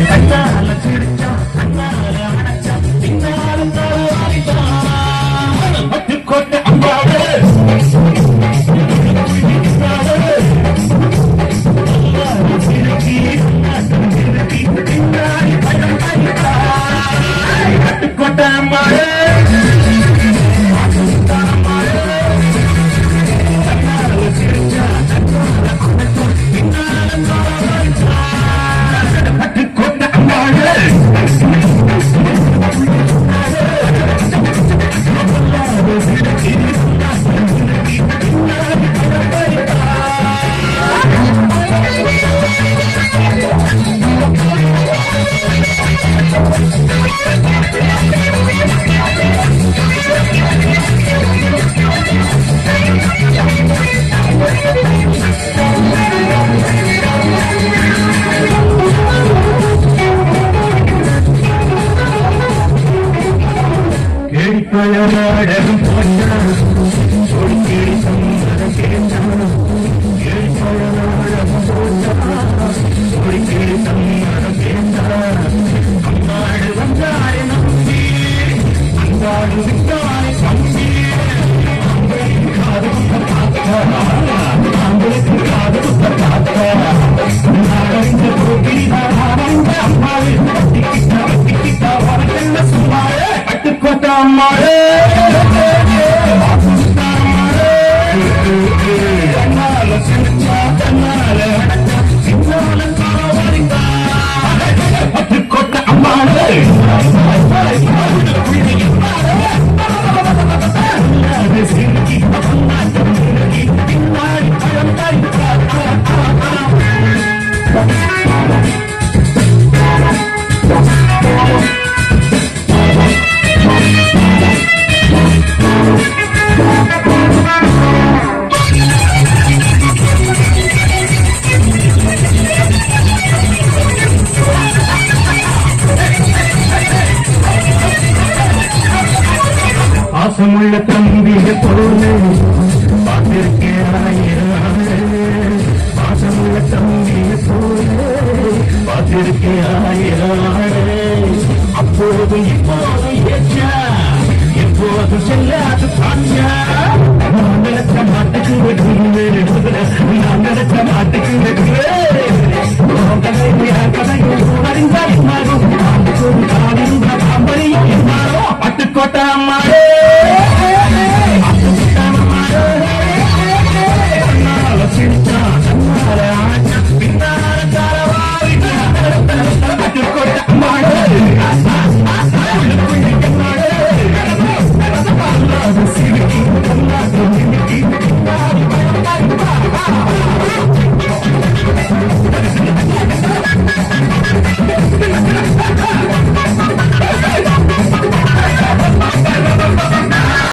கண்ணால சிரிச்சா கண்ணால அணைச்சா பின்னாலும் தருவாரிதான் பட்டுக்கோட்டை அம்மாவே பட்டுக்கோட்டை அம்மாவே நாடகம் போட்டான் சொடிக்கேடி சம்மதம் கேட்டான் நாடகம் போட்டான் சொடிக்கேடி சம்மதம் கேட்டான் அம்மாடு வந்தாரை நம்பி அங்காடு விட்டாரை தம்பி காது அவங்களுக்கு காது நாடறிந்த போக்கிரிந்த அம்மாவை வட்டிக்கிட்டா வரக்கல்ல சும்மாவே பட்டுக்கோட்டை அம்மாவே கண்ணால சிரிச்சா கண்ணால அடைச்சா சின்னால காவரிக்கா பட்டுக்கோட்டை அம்மாவே பாசமுள்ள தம்பிய போல பார்த்திருக்கேன் பாசமுள்ள தம்பிய போல பார்த்திருக்கேன் அப்போது இப்போது ஏற்றா எப்போது செல்லாது காற்றா நான் நினைச்ச மாட்டுக்கு வெட்டுகிறேன் நான் நினைச்ச மாட்டுக்கு வெட்டுகிறேன் பட்டுக்கோட்டை அம்மாவே Thank you.